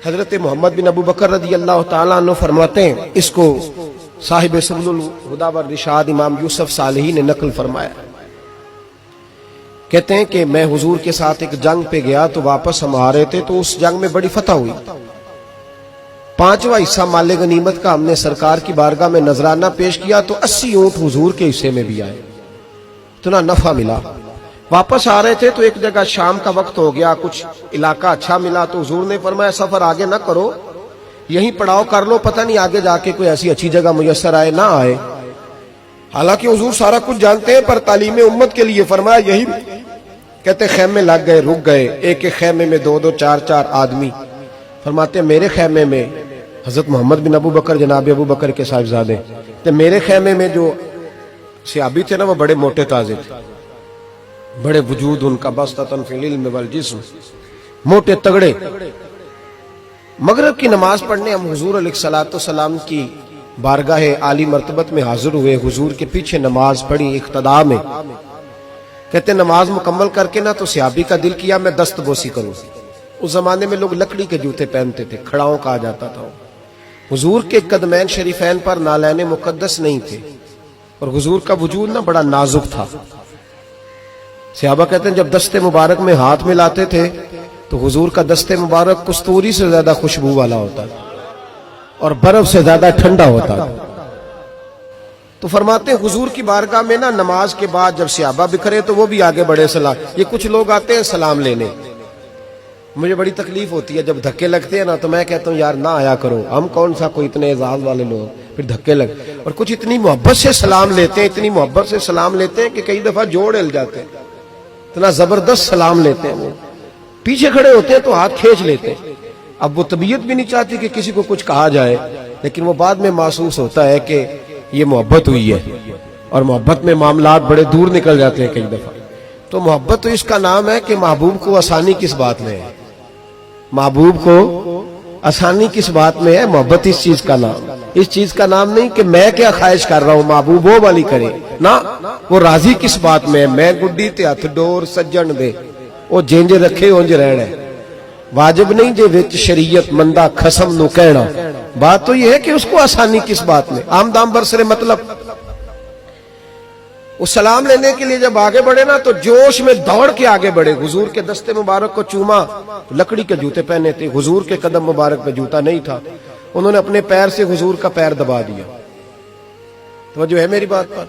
حضرت محمد بن ابو بکر رضی اللہ تعالیٰ عنہ فرماتے ہیں، اس کو صاحب سبل الہدی والرشاد امام یوسف صالحی نے نقل فرمایا، کہتے ہیں کہ میں حضور کے ساتھ ایک جنگ پہ گیا تو واپس ہم آ رہے تھے تو اس جنگ میں بڑی فتح ہوئی، 5واں حصہ مال غنیمت کا ہم نے سرکار کی بارگاہ میں نذرانہ پیش کیا تو 80 اونٹ حضور کے حصے میں بھی آئے، اتنا نفع ملا۔ واپس آ رہے تھے تو ایک جگہ شام کا وقت ہو گیا، کچھ علاقہ اچھا ملا تو حضور نے فرمایا سفر آگے نہ کرو، یہیں پڑاؤ کر لو، پتہ نہیں آگے جا کے کوئی ایسی اچھی جگہ میسر آئے نہ آئے۔ حالانکہ حضور سارا کچھ جانتے ہیں، پر تعلیم امت کے لیے فرمایا یہی، کہتے خیمے لگ گئے، رک گئے، ایک ایک خیمے میں 2-2 4-4 آدمی۔ فرماتے میرے خیمے میں حضرت محمد بن ابو بکر جناب ابو بکر کے صاحبزادے تو میرے خیمے میں جو صحابی تھے نا وہ بڑے موٹے تازے تھے، بڑے وجود ان کا بسطۃ فی العلم والجسم، موٹے تگڑے۔ مغرب کی نماز پڑھنے ہم حضور علیہ الصلوۃ والسلام کی بارگاہ عالی مرتبت میں حاضر ہوئے، حضور کے پیچھے نماز پڑھی اقتداء میں۔ کہتے نماز مکمل کر کے نا تو صحابی کا دل کیا میں دست بوسی کروں۔ اس زمانے میں لوگ لکڑی کے جوتے پہنتے تھے، کھڑاؤں کہا جاتا تھا۔ حضور کے قدمین شریفین پر نالین مقدس نہیں تھے اور حضور کا وجود نا بڑا نازک تھا۔ صحابہ کہتے ہیں جب دست مبارک میں ہاتھ ملاتے تھے تو حضور کا دست مبارک کستوری سے زیادہ خوشبو والا ہوتا تھا اور برف سے زیادہ ٹھنڈا ہوتا تھا۔ تو فرماتے ہیں حضور کی بارگاہ میں نا نماز کے بعد جب صحابہ بکھرے تو وہ بھی آگے بڑھے سلام، یہ کچھ لوگ آتے ہیں سلام لینے، مجھے بڑی تکلیف ہوتی ہے جب دھکے لگتے ہیں نا تو میں کہتا ہوں یار نہ آیا کرو، ہم کون سا کوئی اتنے اعزاز والے لوگ، پھر دھکے لگ، اور کچھ اتنی محبت سے سلام لیتے ہیں، اتنی محبت سے سلام لیتے ہیں کہ کئی دفعہ جوڑ ہل جاتے ہیں، اتنا زبردست سلام لیتے ہیں۔ وہ پیچھے کھڑے ہوتے ہیں تو ہاتھ کھینچ لیتے ہیں، اب وہ طبیعت بھی نہیں چاہتی کہ کسی کو کچھ کہا جائے، لیکن وہ بعد میں محسوس ہوتا ہے کہ یہ محبت ہوئی ہے، اور محبت میں معاملات بڑے دور نکل جاتے ہیں کئی دفعہ۔ تو محبت تو اس کا نام ہے کہ محبوب کو آسانی کس بات میں ہے، محبوب کو آسانی کس بات میں ہے، محبت اس چیز کا نام، اس چیز کا نام نہیں کہ میں کیا خواہش کر رہا ہوں محبوب وہ والی کرے، نہ وہ راضی کس بات میں ہے، میں گڈی تے ہتھ ڈور سجن دے وہ جنج رکھے اونج رہنا ہے، واجب نہیں جے وچ شریعت مندہ خصم نو کہنا، بات تو یہ ہے کہ اس کو آسانی کس بات میں، عام دام برسرے مطلب۔ وہ سلام لینے کے لیے جب آگے بڑھے نا تو جوش میں دوڑ کے آگے بڑھے، حضور کے دستے مبارک کو چوما، لکڑی کے جوتے پہنے تھے، حضور کے قدم مبارک پہ جوتا نہیں تھا، انہوں نے اپنے پیر سے حضور کا پیر دبا دیا۔ تو جو ہے میری بات پر،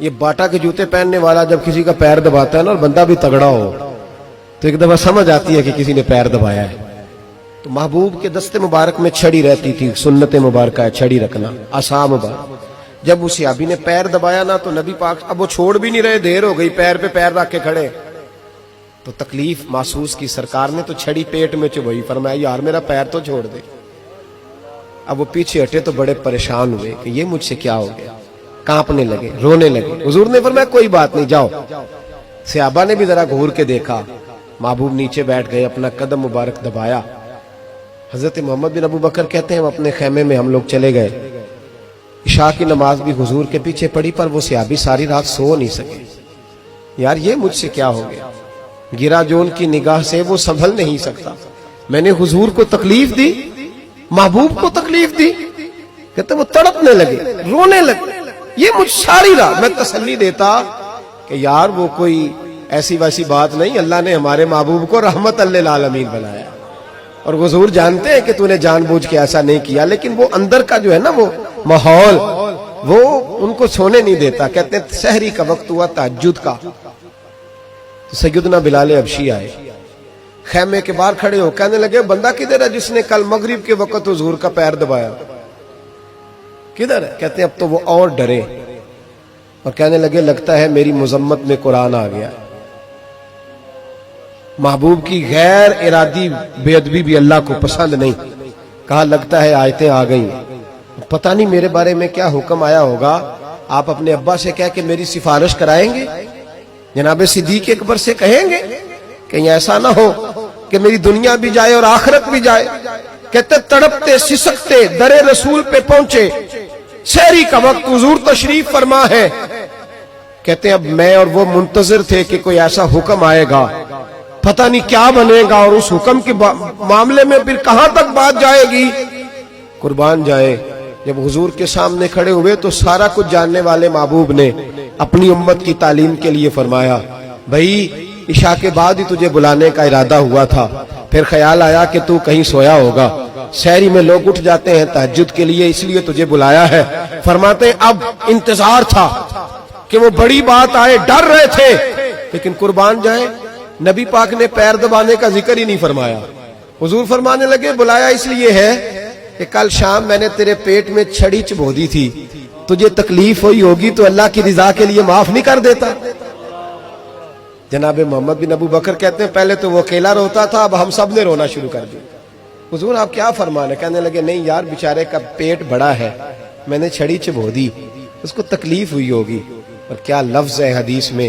یہ باٹا کے جوتے پہننے والا جب کسی کا پیر دباتا ہے نا اور بندہ بھی تگڑا ہو تو ایک دفعہ سمجھ آتی ہے کہ کسی نے پیر دبایا ہے۔ تو محبوب کے دستے مبارک میں چھڑی رہتی تھی، سنت مبارکہ ہے چھڑی رکھنا، آسام مبارک۔ جب اس صحابی نے پیر دبایا نا تو نبی پاک اب وہ چھوڑ بھی نہیں رہے، دیر ہو گئی، پیر پہ پیر رکھ کے کھڑے، تو تکلیف محسوس کی، سرکار نے تو چھڑی پیٹ میں چبھائی، فرمایا یار میرا پیر تو چھوڑ دے۔ اب وہ پیچھے ہٹے تو بڑے پریشان ہوئے کہ یہ مجھ سے کیا ہو گیا، کانپنے لگے، رونے لگے۔ حضور نے فرمایا کوئی بات نہیں جاؤ۔ صحابہ نے بھی ذرا گھور کے دیکھا، محبوب نیچے بیٹھ گئے، اپنا قدم مبارک دبایا۔ حضرت محمد بن ابو بکر کہتے ہیں ہم اپنے خیمے میں ہم لوگ چلے گئے، عشاء کی نماز بھی حضور کے پیچھے پڑھی، پر وہ صحابی ساری رات سو نہیں سکے، یار یہ مجھ سے کیا ہو گیا، گرا جو ان کی نگاہ سے وہ سنبھل نہیں سکتا، میں نے حضور کو تکلیف دی، محبوب کو تکلیف دی۔ کہتے وہ تڑپنے لگے، رونے لگے، یہ مجھ ساری رات، میں تسلی دیتا کہ یار وہ کوئی ایسی ویسی بات نہیں، اللہ نے ہمارے محبوب کو رحمت للعالمین بنایا، اور حضور جانتے ہیں کہ تو نے جان بوجھ کے ایسا نہیں کیا، لیکن وہ اندر کا جو ہے نا وہ ماحول وہ ان کو سونے نہیں دیتا۔ کہتے ہیں سحری کا وقت ہوا تہجد کا، تو سیدنا بلال حبشی آئے، خیمے کے باہر کھڑے ہو، کہنے لگے بندہ کدھر ہے جس نے کل مغرب کے وقت حضور کا پیر دبایا، کدھر ہے؟ کہتے ہیں اب تو وہ اور ڈرے اور کہنے لگے لگتا ہے میری مذمت میں قرآن آ گیا۔ محبوب کی غیر ارادی بے ادبی بھی اللہ کو پسند نہیں، کہا لگتا ہے آیتیں آ گئی، پتہ نہیں میرے بارے میں کیا حکم آیا ہوگا، آپ اپنے ابا سے کہہ کے میری سفارش کرائیں گے، جناب صدیق اکبر سے کہیں گے، کہیں ایسا نہ ہو کہ میری دنیا بھی جائے اور آخرت بھی جائے۔ کہتے تڑپتے سسکتے در رسول پہ پہنچے، سحری کا وقت، حضور تشریف فرما ہے، کہتے اب میں اور وہ منتظر تھے کہ کوئی ایسا حکم آئے گا پتہ نہیں کیا بنے گا اور اس حکم کے معاملے میں پھر کہاں تک بات جائے گی. قربان جائے جب حضور کے سامنے کھڑے ہوئے تو سارا کچھ جاننے والے محبوب نے اپنی امت کی تعلیم کے لیے فرمایا بھائی عشاء کے بعد ہی تجھے بلانے کا ارادہ ہوا تھا, پھر خیال آیا کہ تو کہیں سویا ہوگا, سحری میں لوگ اٹھ جاتے ہیں تہجد کے لیے, اس لیے تجھے بلایا ہے. فرماتے ہیں اب انتظار تھا کہ وہ بڑی بات آئے, ڈر رہے تھے, لیکن قربان جائیں نبی پاک نے پیر دبانے کا ذکر ہی نہیں فرمایا. حضور فرمانے لگے بلایا اس لیے ہے کہ کل شام میں نے تیرے پیٹ میں چھڑی چبھو دی تھی, تجھے تکلیف ہوئی ہوگی تو اللہ کی رضا کے لیے معاف نہیں کر دیتا. جناب محمد بن ابو بکر کہتے ہیں پہلے تو وہ اکیلا روتا تھا, اب ہم سب نے رونا شروع کر دیا. حضور آپ کیا فرمانے؟ کہنے لگے نہیں یار بیچارے کا پیٹ بڑا ہے, میں نے چھڑی چبھو دی, اس کو تکلیف ہوئی ہوگی. اور کیا لفظ ہے حدیث میں,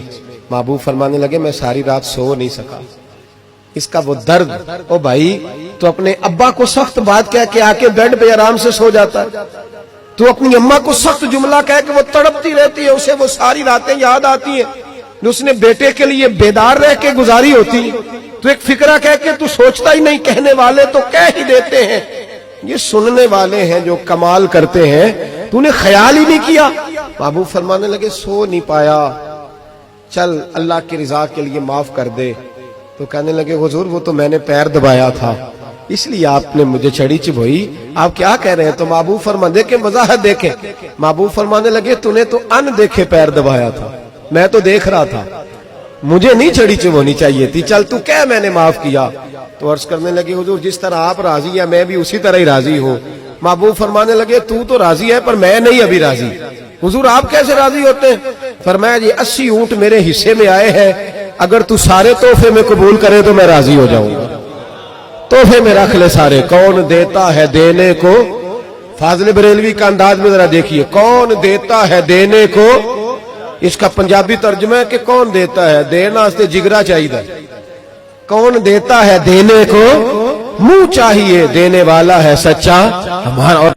محبوب فرمانے لگے میں ساری رات سو نہیں سکا, اس کا وہ درد. او بھائی تو اپنے ابا کو سخت بات کہہ کے آ کے بیڈ پہ آرام سے سو جاتا ہے, تو اپنی اماں کو سخت جملہ کہہ کے وہ تڑپتی رہتی ہے, اسے وہ ساری راتیں یاد آتی ہیں جو اس نے بیٹے کے لیے بیدار رہ کے گزاری ہوتی. تو ایک فکرہ کہہ کے تو سوچتا ہی نہیں, کہنے والے تو کہہ ہی دیتے ہیں, یہ سننے والے ہیں جو کمال کرتے ہیں, تو نے خیال ہی نہیں کیا. محبوب فرمانے لگے سو نہیں پایا, چل اللہ کی رضا کے لیے معاف کر دے. تو کہنے لگے حضور وہ تو میں نے پیر دبایا تھا اس لیے آپ نے مجھے چھڑی چبھوئی, آپ کیا کہہ رہے ہیں؟ تو محبوب فرمانے دیکھیں وضاحت دیکھیں. محبوب فرمانے لگے تو نے تو ان دیکھے پیر دبایا تھا, میں تو دیکھ رہا تھا, مجھے نہیں چھڑی چبھونی چاہیے تھی, چل تو کہہ میں نے معاف کیا. تو عرض کرنے لگے حضور جس طرح آپ راضی ہیں میں بھی اسی طرح ہی راضی ہوں. محبوب فرمانے لگے تو راضی ہے پر میں نہیں ابھی راضی. حضور آپ کیسے راضی ہوتے ہیں؟ فرمایا جی 80 اونٹ میرے حصے میں آئے ہیں, اگر تو سارے تحفے میں قبول کرے تو میں راضی ہو جاؤں گا. تحفے میں رکھ لے سارے, کون دیتا ہے دینے کو. فاضل بریلوی کا انداز میں ذرا دیکھیے, کون دیتا ہے دینے کو. اس کا پنجابی ترجمہ ہے کہ کون دیتا ہے, دینا واسطے جگرا چاہیے, کون دیتا ہے دینے کو, منہ چاہیے دینے والا ہے سچا ہمارا.